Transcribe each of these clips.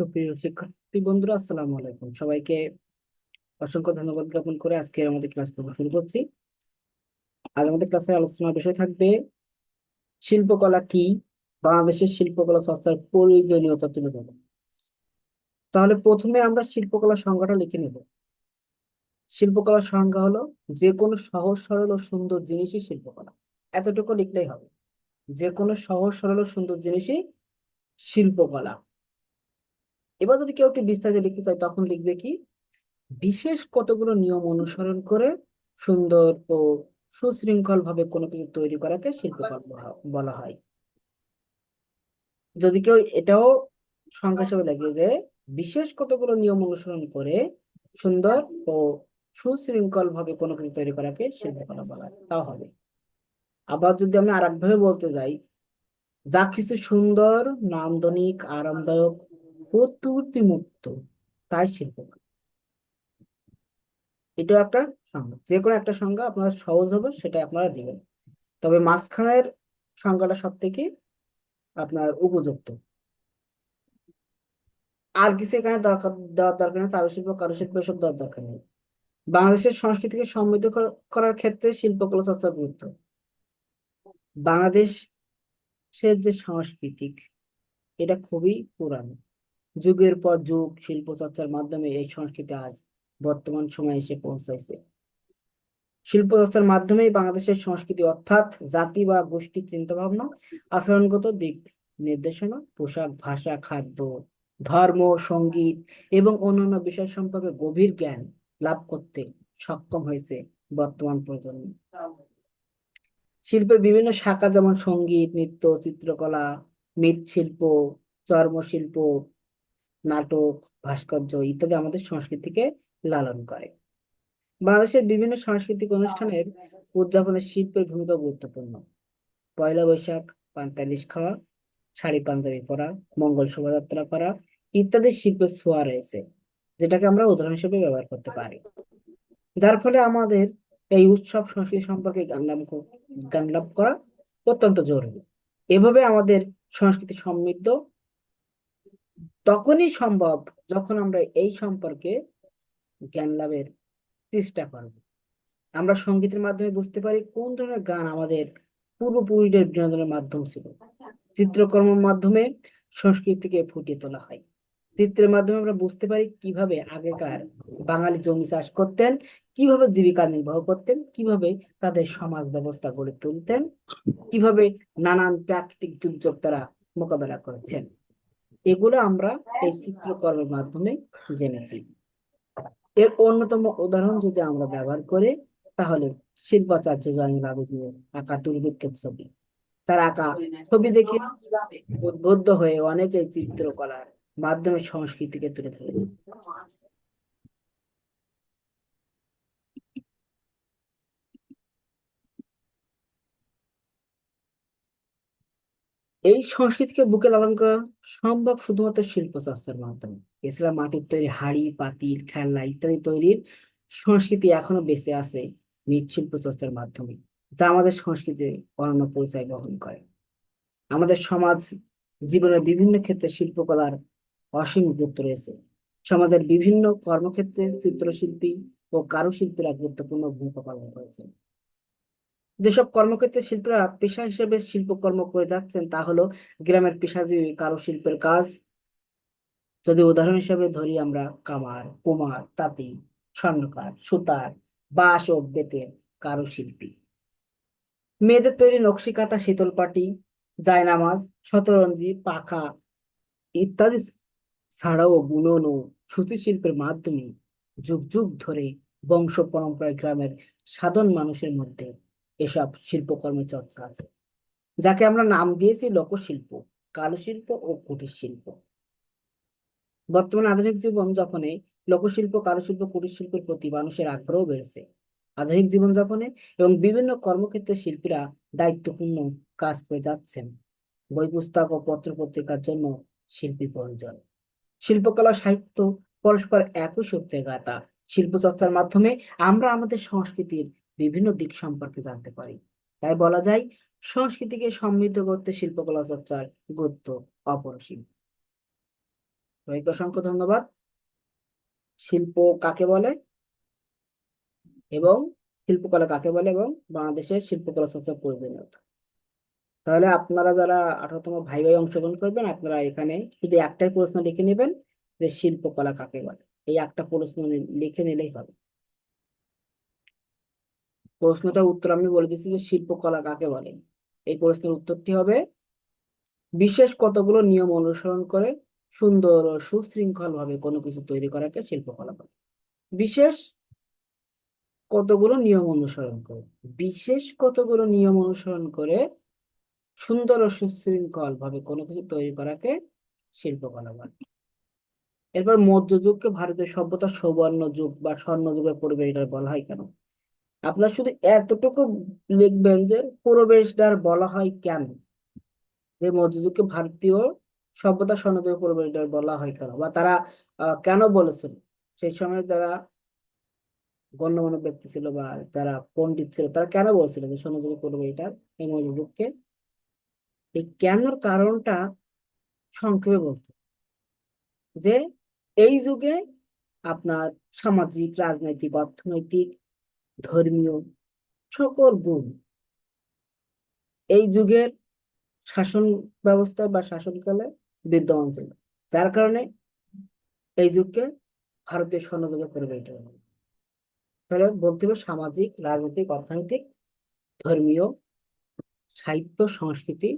সুপ্রিয় শিক্ষার্থী বন্ধুরা, আসসালামু আলাইকুম। সবাইকে অসংখ্য ধন্যবাদ জ্ঞাপন করে আজকে আমাদের ক্লাস শুরু করছি। আজ আমাদের ক্লাসের আলোচনার বিষয় থাকবে শিল্পকলা কি, বাংলাদেশের শিল্পকলা চর্চার প্রয়োজনীয়তা তুলে ধরো। তাহলে প্রথমে আমরা শিল্পকলা সংজ্ঞাটা লিখে নেব। শিল্পকলার সংজ্ঞা হলো যে কোনো সহজ সরল ও সুন্দর জিনিসই শিল্পকলা। এতটুকু লিখলেই হবে। যে কোনো সহজ সরল ও সুন্দর জিনিসই শিল্পকলা। এবার যদি কেউ একটু বিস্তারিত লিখতে চায় তখন লিখবে কি, বিশেষ কতগুলো নিয়ম অনুসরণ করে সুন্দর ও সুশৃঙ্খল ভাবে কোনো কিছু তৈরি করাকে শিল্পকলা বলা হয়। যদি কেউ এটাও সংজ্ঞা হিসেবে লাগে যে বিশেষ কতগুলো নিয়ম অনুসরণ করে সুন্দর ও সুশৃঙ্খল ভাবে কোনো কিছু তৈরি করাকে শিল্পকলা বলা হয়, তাও হবে। আবার যদি আমি আর একভাবে বলতে যাই, যা কিছু সুন্দর, নান্দনিক, আরামদায়ক ও ত্রুটিমুক্ত, তাই শিল্পকলা। এটাও একটা সংজ্ঞা। যে কোনো একটা সংজ্ঞা আপনার সহজ হবে সেটা আপনারা দিবেন, তবে মাঝখানের সংজ্ঞাটা সব থেকে আপনার উপযুক্ত। আর কিছু এখানে দরকার দেওয়ার দরকার নেই। চারুশিল্প, কারুশিল্প এসব দেওয়ার দরকার নেই। বাংলাদেশের সংস্কৃতিকে সমৃদ্ধ করার ক্ষেত্রে শিল্পকলা চর্চার গুরুত্ব। বাংলাদেশের যে সাংস্কৃতিক, এটা খুবই পুরানো। যুগের পর যুগ শিল্প চর্চার মাধ্যমে এই সংস্কৃতি আজ বর্তমান সময়ে এসে পৌঁছাইছে। শিল্প চর্চার মাধ্যমেই বাংলাদেশের সংস্কৃতি অর্থাৎ জাতি বা গোষ্ঠীর চিন্তা ভাবনা, আচরণগত দিক নির্দেশনা, পোশাক, ভাষা, খাদ্য, ধর্ম, সঙ্গীত এবং অন্যান্য বিষয় সম্পর্কে গভীর জ্ঞান লাভ করতে সক্ষম হয়েছে বর্তমান প্রজন্ম। শিল্পের বিভিন্ন শাখা যেমন সঙ্গীত, নৃত্য, চিত্রকলা, মৃৎশিল্প, চর্মশিল্প, নাটক, ভাস্কর্য ইত্যাদি আমাদের সংস্কৃতিকে লালন করে। বাংলাদেশের বিভিন্ন সাংস্কৃতিক অনুষ্ঠানের উদযাপনে শিল্পের ভূমিকা গুরুত্বপূর্ণ। পয়লা বৈশাখ, পান্তালিশ খাওয়া, শাড়ি পাঞ্জাবি পরা, মঙ্গল শোভাযাত্রা করা ইত্যাদি শিল্পের ছোঁয়া রয়েছে, যেটাকে আমরা উদাহরণ হিসেবে ব্যবহার করতে পারি। যার ফলে আমাদের এই উৎসব সংস্কৃতি সম্পর্কে জ্ঞান লাভ করা অত্যন্ত জরুরি। এভাবে আমাদের সংস্কৃতি সমৃদ্ধ তখনই সম্ভব যখন আমরা এই সম্পর্কে জ্ঞান লাভের চেষ্টা করব। আমরা সঙ্গীতের মাধ্যমে বুঝতে পারি কোন ধরনের গান আমাদের পূর্বপুরুষদের বিনোদনের মাধ্যম ছিল। চিত্রকর্মের মাধ্যমে সংস্কৃতিকে ফুটিয়ে তোলা হয়। চিত্রের মাধ্যমে আমরা বুঝতে পারি কিভাবে আগেকার বাঙালি জমি চাষ করতেন, কিভাবে জীবিকা নির্বাহ করতেন, কিভাবে তাদের সমাজ ব্যবস্থা গড়ে তুলতেন, কিভাবে নানান প্রাকৃতিক দুর্যোগ তারা মোকাবেলা করেছেন। এগুলো আমরা এই চিত্রকর্মের মাধ্যমে জেনেছি। এর অন্যতম উদাহরণ যদি আমরা ব্যবহার করি তাহলে শিল্পাচার্য জয়নুল আবেদিনের আঁকা দুর্ভিক্ষের ছবি। তার আঁকা ছবি দেখে উদ্বুদ্ধ হয়ে অনেকে চিত্রকলার মাধ্যমে সংস্কৃতিকে তুলে ধরেছে। এই সংস্কৃতিকে বুকে লালন করা সম্ভব শুধুমাত্র শিল্প চর্চার মাধ্যমে। এছাড়া মাটির তৈরি হাড়ি, পাতিল, খেলনা ইত্যাদি তৈরির সংস্কৃতি এখনো বেঁচে আছে মৃৎশিল্প চর্চার মাধ্যমে, যা আমাদের সংস্কৃতির অনন্য পরিচয় বহন করে। আমাদের সমাজ জীবনের বিভিন্ন ক্ষেত্রে শিল্পকলার অসীম গুরুত্ব রয়েছে। সমাজের বিভিন্ন কর্মক্ষেত্রে চিত্রশিল্পী ও কারুশিল্পীরা গুরুত্বপূর্ণ ভূমিকা পালন করেছেন। যেসব কর্মক্ষেত্রে শিল্পীরা পেশা হিসেবে শিল্পকর্ম করে যাচ্ছেন তা হলো গ্রামের পেশাজীবী কারুশিল্পের কাজ। যদি উদাহরণ হিসেবে ধরি আমরা কামার, কুমার, তাঁতি, স্বর্ণকার, সুতার, বাঁশ ও বেতের কারুশিল্পী। মেয়েদের তৈরি নকশি কাঁথা, শীতল পাটি, জায়নামাজ, শতরঞ্জি, পাখা ইত্যাদি ছাড়াও বুনন ও সুতি শিল্পের মাধ্যমে যুগ যুগ ধরে বংশ পরম্পরায় গ্রামের সাধারণ মানুষের মধ্যে এসব শিল্পকর্মের চর্চা আছে, যাকে আমরা নাম দিয়েছি লোকশিল্প, কারুশিল্প ও কুটির শিল্প। বর্তমানে আধুনিক জীবন যাপনে লোকশিল্প, কারুশিল্প, কুটির শিল্পের প্রতি মানুষের আগ্রহ বেড়েছে। আধুনিক জীবনযাপনে এবং বিভিন্ন কর্মক্ষেত্রে শিল্পীরা দায়িত্বপূর্ণ কাজ করে যাচ্ছেন। বই, পুস্তক ও পত্র পত্রিকার জন্য শিল্পী প্রয়োজন। শিল্পকলা, সাহিত্য পরস্পর একই সূত্রে গাঁথা। শিল্প চর্চার মাধ্যমে আমরা আমাদের সংস্কৃতির বিভিন্ন দিক সম্পর্কে জানতে পারি। তাই বলা যায় সংস্কৃতিকে সমৃদ্ধ করতে শিল্পকলা চর্চার গুরুত্ব অপরিসীম। সবাইকে অসংখ্য ধন্যবাদ। শিল্প কাকে বলে এবং শিল্পকলা কাকে বলে এবং বাংলাদেশের শিল্পকলা চর্চার প্রয়োজনীয়তা। তাহলে আপনারা যারা 18তম ভাইভায় অংশগ্রহণ করবেন, আপনারা এখানে শুধু একটাই প্রশ্ন লিখে নেবেন যে শিল্পকলা কাকে বলে। এই একটা প্রশ্ন লিখে নিলেই হবে। প্রশ্নটার উত্তর আমি বলে দিচ্ছি যে শিল্পকলা কাকে বলে। এই প্রশ্নের উত্তরটি হবে বিশেষ কতগুলো নিয়ম অনুসরণ করে সুন্দর ও সুশৃঙ্খল ভাবে কোনো কিছু তৈরি করাকে শিল্পকলা বলে। বিশেষ কতগুলো নিয়ম অনুসরণ করে, বিশেষ কতগুলো নিয়ম অনুসরণ করে সুন্দর ও সুশৃঙ্খল ভাবে কোনো কিছু তৈরি করাকে শিল্পকলা বলে। এরপর মধ্যযুগকে ভারতীয় সভ্যতার সুবর্ণ যুগ বা স্বর্ণ যুগের পরিবেশদ্বার বলা হয় কেন। আপনার শুধু এতটুকু লিখবেন যে প্রবেশদ্বার বলা হয় কেন, যে মধ্যযুগকে ভারতীয় সভ্যতার স্বর্ণ যুগের পরিবেশদ্বার বলা হয় কেন, বা তারা কেন বলেছিল। সেই সময় যারা গণ্যমান্য ব্যক্তি ছিল বা যারা পণ্ডিত ছিল তারা কেন বলছিল যে স্বর্ণ যুগের পরিবেশদ্বার এই মধ্যযুগকে। এই কেনর কারণটা সংক্ষেপে বলতে, যে এই যুগে আপনার সামাজিক, রাজনৈতিক, অর্থনৈতিক, ধর্মীয় সকল গুণ এই যুগের শাসন ব্যবস্থা বা শাসনকালে বিদ্যমান ছিল, যার কারণে এই যুগকে ভারতীয় স্বর্ণযুগে পরিগণিত হলো। তাহলে বলতে হবে সামাজিক, রাজনৈতিক, অর্থনৈতিক, ধর্মীয়, সাহিত্য, সংস্কৃতি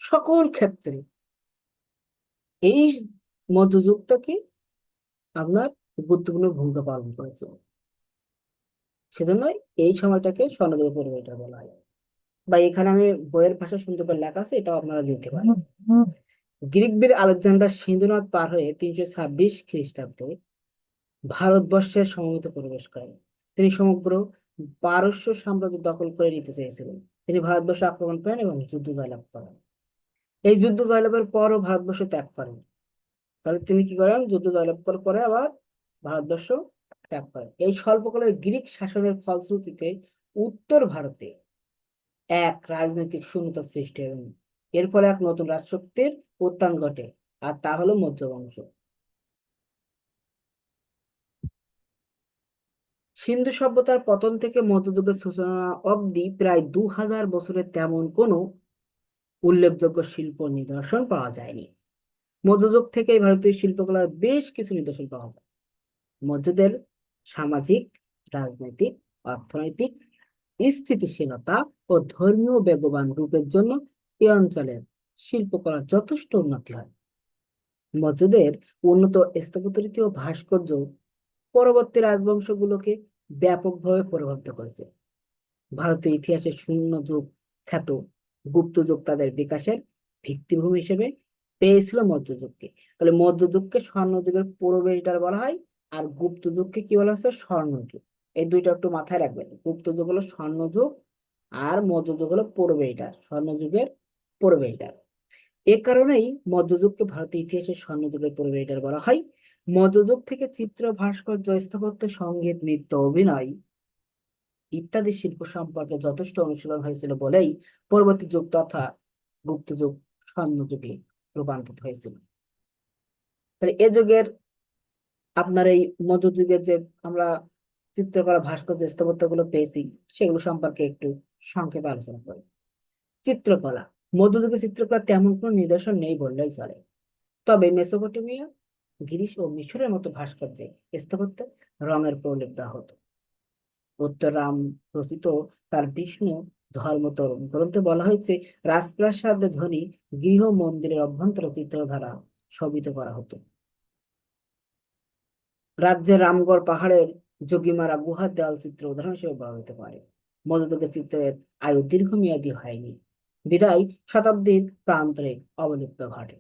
সকল ক্ষেত্রে এই মধ্যযুগটা কি আপনার গুরুত্বপূর্ণ ভূমিকা পালন করেছিল। সেজন্য এই সময়টাকে স্বর্ণযুগে পরিগণিত বলা হয়। বা এখানে আমি বইয়ের ভাষা সুন্দর করে লেখা আছে, এটাও আপনারা দিতে পারেন। গ্রিক বীর আলেকজান্ডার সিন্ধু নদ পার হয়ে 326 খ্রিস্টাব্দে ভারতবর্ষের সমভূমিতে প্রবেশ করেন। তিনি সমগ্র পারস্য সাম্রাজ্য দখল করে নিতে চেয়েছিলেন। তিনি ভারতবর্ষ আক্রমণ করেন এবং যুদ্ধ জয়লাভ করেন। এই যুদ্ধ জয়লাভের পরও ভারতবর্ষ ত্যাগ করেন। তাহলে তিনি কি করেন, যুদ্ধ জয়লাভ করার পরে আবার ভারতবর্ষ ত্যাগ করেন। এই স্বল্পকালের গ্রিক শাসনের ফলশ্রুতিতে উত্তর ভারতে এক রাজনৈতিক শূন্যতা সৃষ্টি হয়। এর ফলে এক নতুন রাজশক্তির উত্থান ঘটে, আর তা হলো মৌর্য বংশ। সিন্ধু সভ্যতার পতন থেকে মধ্যযুগের সূচনা অবধি প্রায় 2000 বছরের তেমন কোনো উল্লেখযোগ্য শিল্প নিদর্শন পাওয়া যায়নি। মধ্যযুগ থেকেই ভারতীয় শিল্পকলার বেশ কিছু নিদর্শন পাওয়া যায়। মধ্যযুগের সামাজিক, রাজনৈতিক, অর্থনৈতিক স্থিতিশীলতা ও ধর্মীয় বেগবান রূপের জন্য এই অঞ্চলের শিল্পকলার যথেষ্ট উন্নতি হয়। মধ্যযুগের উন্নত স্থাপত্যরীতি ও ভাস্কর্য পরবর্তী রাজবংশগুলোকে ব্যাপকভাবে প্রভাবিত করেছে। ভারতীয় ইতিহাসে শূন্য যুগ খ্যাত গুপ্ত যুগ তাদের বিকাশের ভিত্তিভূমি হিসেবে পেয়েছিল মধ্যযুগকে। তাহলে মধ্যযুগকে স্বর্ণযুগের প্রবেশদ্বার বলা হয়, আর গুপ্ত যুগকে কি বলা হচ্ছে, স্বর্ণযুগ। এই দুইটা একটু মাথায় রাখবেন, গুপ্ত যুগ হলো স্বর্ণযুগ আর মধ্যযুগ হলো প্রবেশদ্বার, স্বর্ণযুগের প্রবেশদ্বার। এ কারণেই মধ্যযুগকে ভারতীয় ইতিহাসের স্বর্ণযুগের প্রবেশদ্বার বলা হয়। মধ্যযুগ থেকে চিত্র, ভাস্কর্য, স্থাপত্য, সঙ্গীত, নৃত্য, অভিনয় ইত্যাদি শিল্প সম্পর্কে যথেষ্ট অনুশীলন হয়েছিল বলেই পরবর্তী যুগ তথা গুপ্ত যুগ স্বর্ণযুগে রূপান্তরিত হয়েছিল। তাহলে এ যুগের আপনার এই মধ্যযুগের যে আমরা চিত্রকলা, ভাস্কর্য, স্থাপত্য গুলো পেয়েছি সেগুলো সম্পর্কে একটু সংক্ষেপে আলোচনা করি। চিত্রকলা, মধ্যযুগের চিত্রকলা তেমন কোনো নিদর্শন নেই বললেই চলে। তবে মেসোপটেমিয়া, গ্রিস ও মিশরের মতো ভাস্কর্যে, স্থাপত্যে রঙের প্রলেপ দেওয়া হতো। উত্তররাম রচিত তার বিষ্ণু ধর্মতরণ গ্রন্থে বলা হয়েছে রাজপ্রাসাদ ধ্বনি গৃহ মন্দিরের অভ্যন্তর চিত্র দ্বারা শোভিত করা হতো। রাজ্যের রামগড় পাহাড়ের যোগীমারা গুহার দেওয়াল চিত্র উদাহরণ হিসেবে বলা হতে পারে। মধ্যযুগের চিত্রের আয়ু দীর্ঘমেয়াদী হয়নি, বিদায় শতাব্দীর প্রান্তরে অবলুপ্ত ঘটে।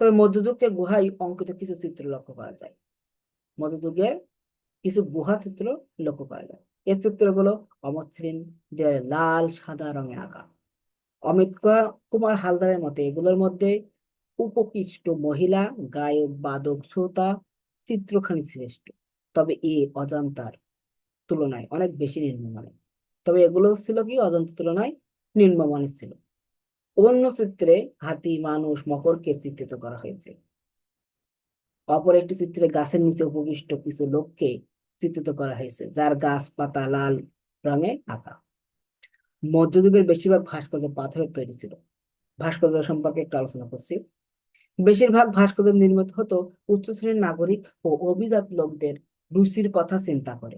তবে মধ্যযুগকে গুহায় অঙ্কিত কিছু চিত্র লক্ষ্য করা যায়। মধ্যযুগের কিছু গুহা চিত্র লক্ষ্য করা যায়। এই চিত্রগুলো অমসৃণ, দেয়ালে লাল সাদা রঙে আঁকা। অমিত কুমার হালদারের মতে এগুলোর মধ্যে উপকৃষ্ট মহিলা গায়ক, বাদক, শ্রোতা চিত্রখানি শ্রেষ্ঠ, তবে অজন্তার তুলনায় অনেক বেশি নিম্নমানের। তবে এগুলো ছিল কি অজন্তার তুলনায় নিম্নমানের ছিল। অন্য চিত্রে হাতি, মানুষ, মকরকে চিত্রিত করা হয়েছে। অপর একটি চিত্রে গাছের নিচে উপবিষ্ট কিছু লোককে চিত্রিত করা হয়েছে, যার গাছপাতা লাল রঙে আঁকা। মধ্যযুগের বেশিরভাগ ভাস্কর্য পাথরের তৈরি ছিল। ভাস্কর্য সম্পর্কে একটু আলোচনা করছি। বেশিরভাগ ভাস্কর্য নির্মিত হতো উচ্চ শ্রেণীর নাগরিক ও অভিজাত লোকদের রুচির কথা চিন্তা করে।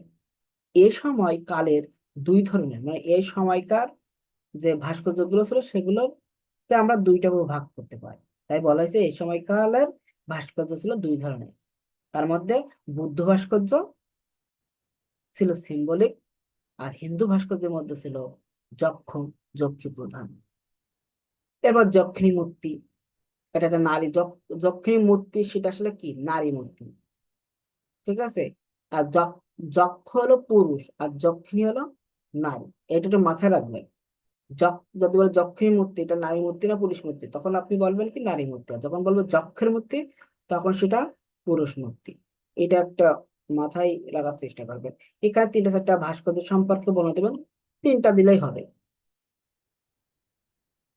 এ সময় কালের দুই ধরনের, মানে এই সময়কার যে ভাস্কর্যগুলো ছিল সেগুলোকে আমরা দুইটা ভাবে ভাগ করতে পারি। তাই বলা হয়েছে এই সময়কালের ভাস্কর্য ছিল দুই ধরনের। তার মধ্যে বুদ্ধ ভাস্কর্য ছিল সিম্বলিক, আর হিন্দু ভাস্কর্যের মধ্যে ছিল যক্ষ, যক্ষী প্রধান। এবার যক্ষিণী মূর্তি, এটা একটা নারী যক্ষিণী মূর্তি, সেটা আসলে কি নারী মূর্তি, ঠিক আছে। আর যক্ষ হলো পুরুষ আর যক্ষিণী হলো নারী, এটা একটু মাথায় রাখবেন। যদি বলে যক্ষিণী মূর্তি, এটা নারী মূর্তি না পুরুষ মূর্তি, তখন আপনি বলবেন কি নারী মূর্তি, আর যখন বলবো যক্ষের মূর্তি তখন সেটা পুরুষ মূর্তি। এটা একটা মাথায় রাখার চেষ্টা করবেন। এখানে তিনটা চারটা ভাস্কর্য সম্পর্কে বলে দেবেন, তিনটা দিলেই হবে।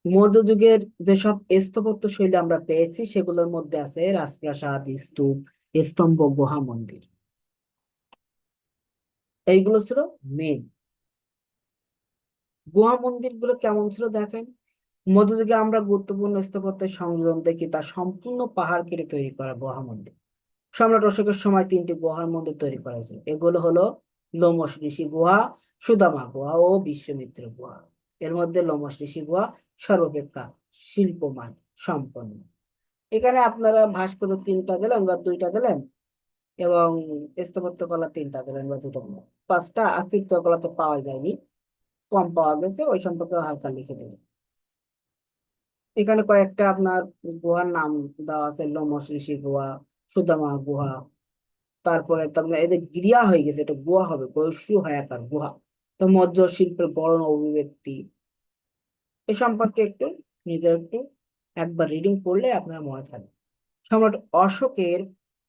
মধ্যযুগের যেসব স্থাপত্য শৈলী আমরা পেয়েছি সেগুলোর মধ্যে আছে রাজপ্রাসাদ, স্তূপ, স্তম্ভ, গুহা, মন্দির। এইগুলো ছিল মেন। গুহা মন্দির গুলো কেমন ছিল দেখেন। মধ্যযুগে আমরা গুরুত্বপূর্ণ স্থাপত্যের সংযোজন দেখি, তা সম্পূর্ণ পাহাড় কেটে তৈরি করা গুহা মন্দির। সম্রাট অশোকের সময় তিনটি গুহার মন্দির তৈরি করা হয়েছিল। এগুলো হলো লোমশ ঋষি গুহা, সুদামা গুহা ও বিশ্বামিত্র গুহা। এর মধ্যে লোমশ ঋষি গুহা সর্বাপেক্ষা শিল্পমান সম্পন্ন। এখানে আপনারা ভাস্কর্য তিনটা দিলেন বা দুইটা দিলেন, এবং স্থাপত্য কলা তিনটা দিলেন বা দুটো দিলেন। পাঁচটা আর চিত্রকলা তো পাওয়া যায়নি, কম পাওয়া গেছে, ওই সম্পর্কে হালকা লিখে দেবেন। এখানে কয়েকটা আপনার গুহার নাম দেওয়া আছে, লোমশ ঋষি গুহা, সুদামা গুহা, তারপরে তারপরে এদের গিরিয়া হয়ে গেছে, এটা গুহা হবে, গৈস্য হায়াকার গুহা। তো মৌর্য শিল্পের গড়ন অভিব্যক্তি এ সম্পর্কে একটু নিজের একটু একবার রিডিং পড়লে আপনার মনে থাকবে। সম্রাট অশোকের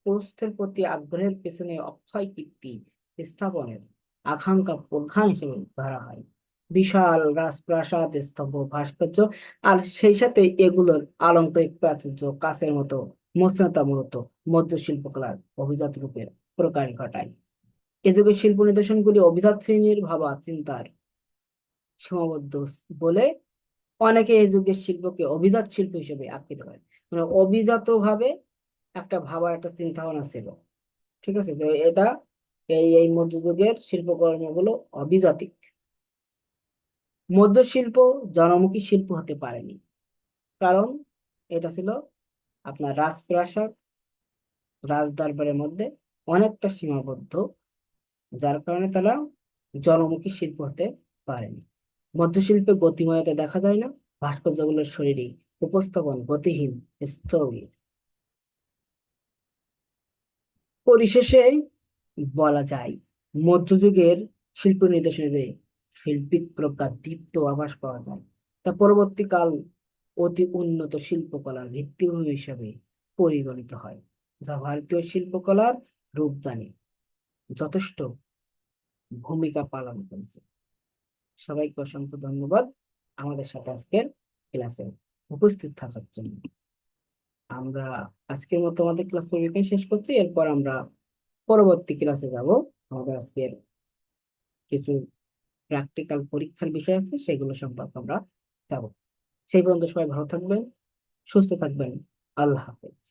প্রস্থের প্রতি আগ্রহের পেছনে অক্ষয় কীর্তি স্থাপনের আকাঙ্ক্ষা প্রধান হিসেবে ধরা হয়। বিশাল রাজপ্রাসাদ, স্তম্ভ, ভাস্কর্য, আর সেই সাথে এগুলোর আলংকারিক প্রাচুর্য কাছের মতো মসৃণতা মূলত মধ্য শিল্পকলার অভিজাত রূপের প্রকাশ ঘটায়। এ যুগের শিল্প নিদর্শনগুলি অভিজাত শ্রেণীর ভাবা চিন্তার সীমাবদ্ধ বলে অনেকে এই যুগের শিল্পকে অভিজাত শিল্প হিসেবে আখ্যায়িত করে। মানে অভিজাত ভাবে একটা ভাবার একটা চিন্তা ভাবনা ছিল, ঠিক আছে। তো এটা এই এই মধ্যযুগের শিল্পকর্মগুলো অভিজাতিক। মধ্যশিল্প জনমুখী শিল্প হতে পারেনি, কারণ এটা ছিল আপনার রাজপ্রাসাদ, রাজদরবারের মধ্যে অনেকটা সীমাবদ্ধ, যার কারণে তারা জনমুখী শিল্প হতে পারেনি। মধ্যশিল্পে গতিময়তা দেখা যায় না, ভাস্কর্যগুলোর শৈলী উপস্থাপন গতিহীন, স্থবির। পরিশেষে বলা যায় মধ্যযুগের শিল্প নিদর্শনে শৈল্পিক প্রজ্ঞার দীপ্ত আভাস পাওয়া যায়। তা পরবর্তীকাল অতি উন্নত শিল্পকলার ভিত্তিভূমি হিসেবে পরিগণিত হয়, যা ভারতীয় শিল্পকলার রূপদানে যথেষ্ট ভূমিকা পালন করেছে। সবাইকে অসংখ্য ধন্যবাদ আমাদের সাথে আজকের ক্লাসে উপস্থিত থাকার জন্য। আমরা আজকের মতো আমাদের ক্লাস এখানে শেষ করছি, এরপর আমরা পরবর্তী ক্লাসে যাব। আমাদের আজকের কিছু প্র্যাকটিক্যাল পরীক্ষার বিষয় আছে, সেগুলো সম্পর্কে আমরা যাব। সেই পর্যন্ত সবাই ভালো থাকবেন, সুস্থ থাকবেন। আল্লাহ হাফেজ।